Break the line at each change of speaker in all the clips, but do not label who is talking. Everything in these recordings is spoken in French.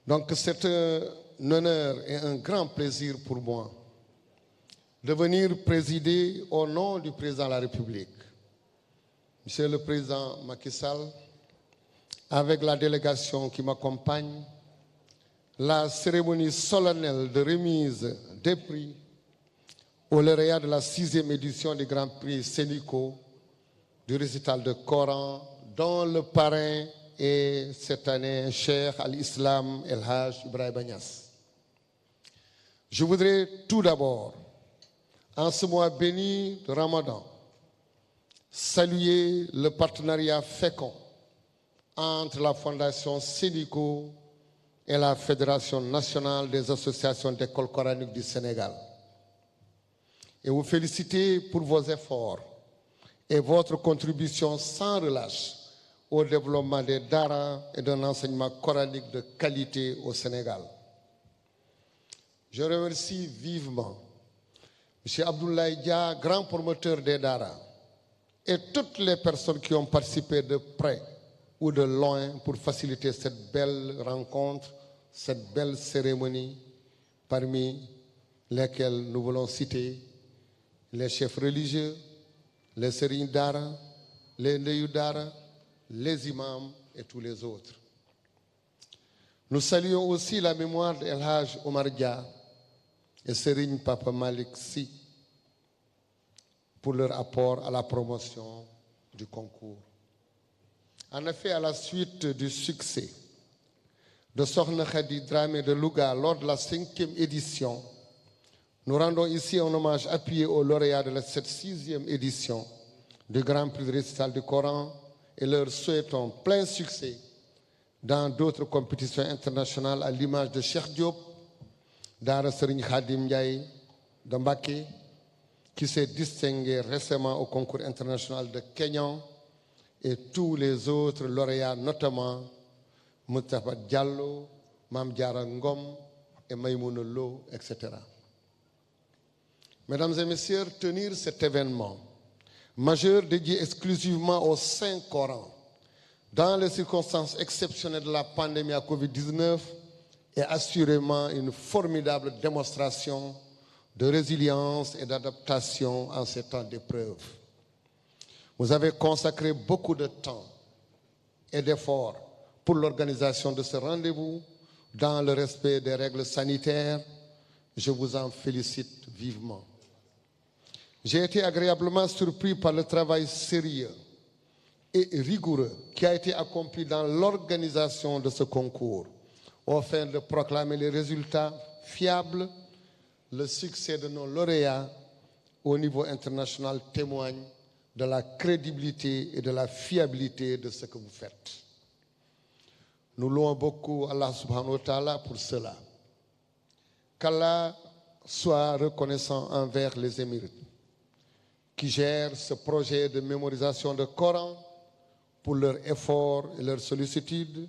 Donc c'est un honneur et un grand plaisir pour moi de venir présider au nom du président de la République, Monsieur le Président Macky Sall, avec la délégation qui m'accompagne, la cérémonie solennelle de remise des prix au lauréat de la 6e édition du Grand Prix Sénico du récital de Coran, dont le parrain est cette année Cheikh Al-Islam El Haj Ibrahima Niass. Je voudrais tout d'abord, en ce mois béni de Ramadan, saluer le partenariat fécond entre la Fondation Sénico et la Fédération nationale des associations d'écoles coraniques du Sénégal. Et vous féliciter pour vos efforts et votre contribution sans relâche au développement des daras et d'un enseignement coranique de qualité au Sénégal. Je remercie vivement M. Abdoulaye Dia, grand promoteur des daras, et toutes les personnes qui ont participé de près ou de loin pour faciliter cette belle rencontre, cette belle cérémonie, parmi lesquelles nous voulons citer les chefs religieux, les Serigne Dara, les Ndeyu Dara, les imams et tous les autres. Nous saluons aussi la mémoire d'El Haj Omar Dia et Serigne Papa Malik Sy pour leur apport à la promotion du concours. En effet, à la suite du succès de Sokhna Khady Dramé de Louga lors de la 5e édition, nous rendons ici un hommage appuyé aux lauréats de cette 6e édition du Grand Prix de récital du Coran et leur souhaitons plein succès dans d'autres compétitions internationales à l'image de Cheikh Diop, Dara Serigne Khadim Ndiaye de Mbacké, qui s'est distingué récemment au concours international de Kenyan, et tous les autres lauréats, notamment Moustapha Diallo, Mame Diarra Ngom et Maïmouna Lo, etc. Mesdames et messieurs, tenir cet événement majeur dédié exclusivement au Saint-Coran dans les circonstances exceptionnelles de la pandémie à Covid-19 est assurément une formidable démonstration de résilience et d'adaptation en ces temps d'épreuve. Vous avez consacré beaucoup de temps et d'efforts pour l'organisation de ce rendez-vous dans le respect des règles sanitaires. Je vous en félicite vivement. J'ai été agréablement surpris par le travail sérieux et rigoureux qui a été accompli dans l'organisation de ce concours, afin de proclamer les résultats fiables. Le succès de nos lauréats au niveau international témoigne de la crédibilité et de la fiabilité de ce que vous faites. Nous louons beaucoup Allah subhanahu wa ta'ala pour cela. Qu'Allah soit reconnaissant envers les émirs qui gèrent ce projet de mémorisation de Coran pour leur effort et leur sollicitude,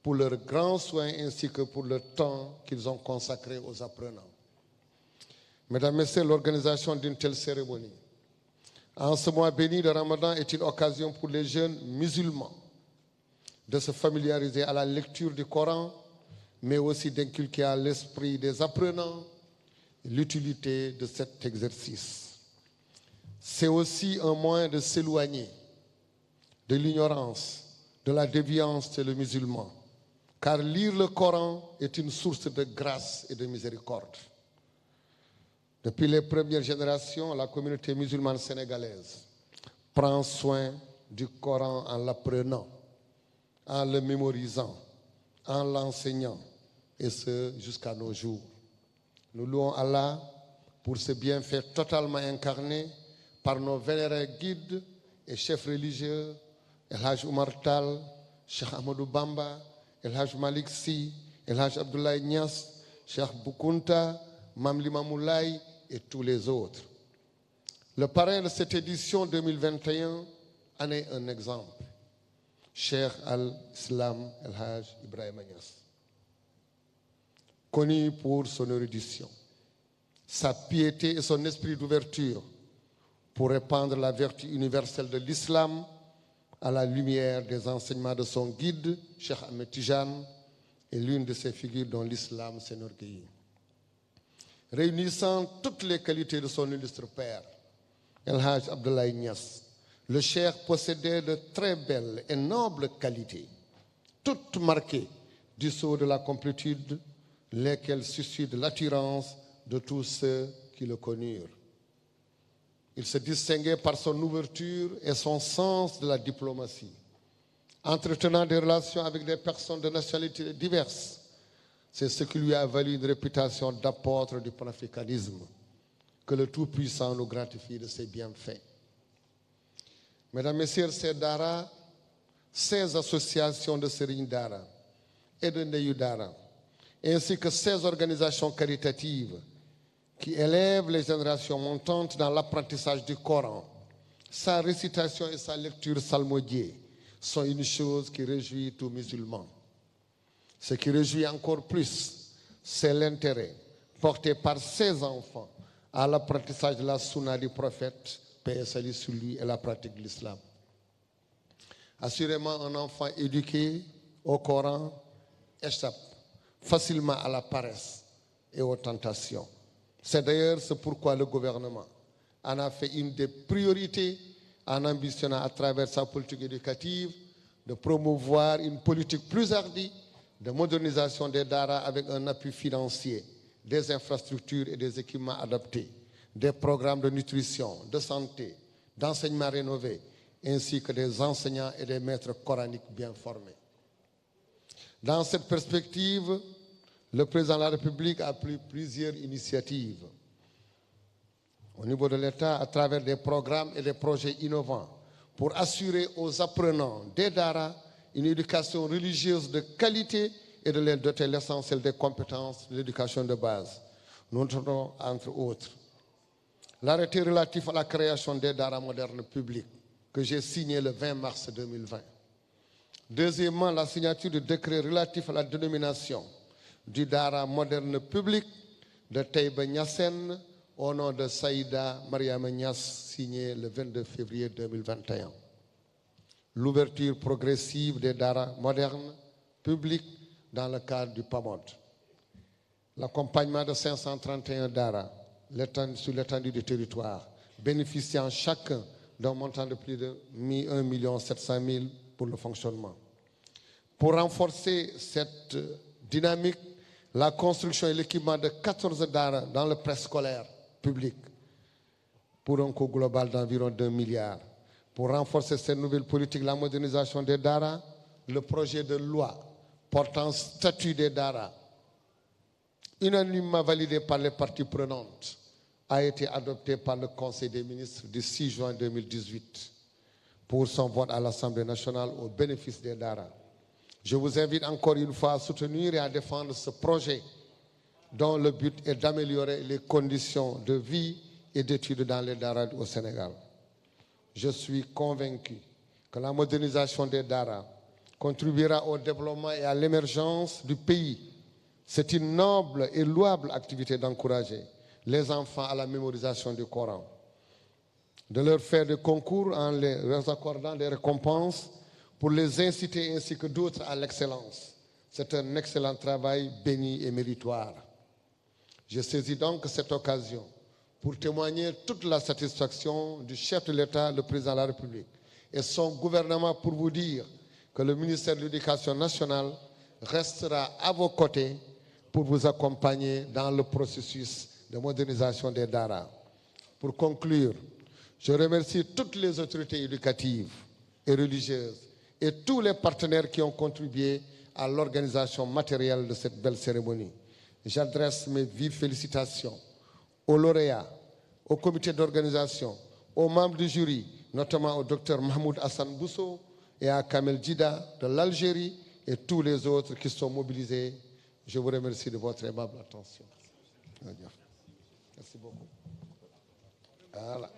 pour leurs grands soins ainsi que pour le temps qu'ils ont consacré aux apprenants. Mesdames et messieurs, l'organisation d'une telle cérémonie en ce mois béni de Ramadan est une occasion pour les jeunes musulmans de se familiariser à la lecture du Coran, mais aussi d'inculquer à l'esprit des apprenants l'utilité de cet exercice. C'est aussi un moyen de s'éloigner de l'ignorance, de la déviance chez le musulman, car lire le Coran est une source de grâce et de miséricorde. Depuis les premières générations, la communauté musulmane sénégalaise prend soin du Coran en l'apprenant, en le mémorisant, en l'enseignant, et ce jusqu'à nos jours. Nous louons Allah pour ce bienfait totalement incarné par nos vénérés guides et chefs religieux, El Haj Oumar Tall, Cheikh Ahmadou Bamba, El Haj Malik Sy, El Haj Abdoulaye Niass, Cheikh Bou Kounta, Mame Limamou Laye et tous les autres. Le parrain de cette édition 2021 en est un exemple. Cheikh Al-Islam El Haj Ibrahima Niass. Connu pour son érudition, sa piété et son esprit d'ouverture pour répandre la vertu universelle de l'islam à la lumière des enseignements de son guide, Cheikh Ahmed Tijane, est l'une de ces figures dont l'islam s'enorgueillit. Réunissant toutes les qualités de son illustre père, El Hadj Abdoulaye Niass, le cheikh possédait de très belles et nobles qualités, toutes marquées du sceau de la complétude, lesquelles suscitent l'attirance de tous ceux qui le connurent. Il se distinguait par son ouverture et son sens de la diplomatie, entretenant des relations avec des personnes de nationalités diverses. C'est ce qui lui a valu une réputation d'apôtre du panafricanisme. Que le Tout-Puissant nous gratifie de ses bienfaits. Mesdames, Messieurs, ces Dara, ces associations de Serigne Dara et de Ndeyu Dara, ainsi que ces organisations caritatives qui élèvent les générations montantes dans l'apprentissage du Coran, sa récitation et sa lecture psalmodiée sont une chose qui réjouit tout musulman. Ce qui réjouit encore plus, c'est l'intérêt porté par ces enfants à l'apprentissage de la sunna du prophète, paix et salut sur lui, et la pratique de l'islam. Assurément, un enfant éduqué au Coran échappe facilement à la paresse et aux tentations. C'est d'ailleurs ce pourquoi le gouvernement en a fait une des priorités en ambitionnant à travers sa politique éducative de promouvoir une politique plus hardie de modernisation des Dara avec un appui financier, des infrastructures et des équipements adaptés, des programmes de nutrition, de santé, d'enseignement rénové, ainsi que des enseignants et des maîtres coraniques bien formés. Dans cette perspective, le président de la République a pris plusieurs initiatives au niveau de l'État à travers des programmes et des projets innovants pour assurer aux apprenants des Dara une éducation religieuse de qualité et de les doter l'essentiel des compétences de l'éducation de base. Nous notons entre autres l'arrêté relatif à la création des Dara modernes publics que j'ai signé le 20 mars 2020. Deuxièmement, la signature du décret relatif à la dénomination du Dara moderne public de Taïba Niassène au nom de Saïda Mariama Niass, signé le 22 février 2021. L'ouverture progressive des Dara modernes publics dans le cadre du PAMOD. L'accompagnement de 531 Dara sur l'étendue du territoire, bénéficiant chacun d'un montant de plus de 1 700 000 pour le fonctionnement. Pour renforcer cette dynamique, la construction et l'équipement de 14 Dara dans le préscolaire public pour un coût global d'environ 2 milliards. Pour renforcer cette nouvelle politique, la modernisation des Dara, le projet de loi portant statut des Dara, unanimement validé par les parties prenantes, a été adopté par le Conseil des ministres du 6 juin 2018 pour son vote à l'Assemblée nationale au bénéfice des Dara. Je vous invite encore une fois à soutenir et à défendre ce projet dont le but est d'améliorer les conditions de vie et d'études dans les Dara au Sénégal. Je suis convaincu que la modernisation des Dara contribuera au développement et à l'émergence du pays. C'est une noble et louable activité d'encourager les enfants à la mémorisation du Coran, de leur faire des concours en leur accordant des récompenses pour les inciter ainsi que d'autres à l'excellence. C'est un excellent travail béni et méritoire. Je saisis donc cette occasion pour témoigner toute la satisfaction du chef de l'État, le président de la République, et son gouvernement pour vous dire que le ministère de l'Éducation nationale restera à vos côtés pour vous accompagner dans le processus de modernisation des Dara. Pour conclure, je remercie toutes les autorités éducatives et religieuses et tous les partenaires qui ont contribué à l'organisation matérielle de cette belle cérémonie. J'adresse mes vives félicitations aux lauréats, au comité d'organisation, aux membres du jury, notamment au docteur Mahmoud Hassan Bousso et à Kamel Djida de l'Algérie et tous les autres qui sont mobilisés. Je vous remercie de votre aimable attention. Merci beaucoup. Voilà.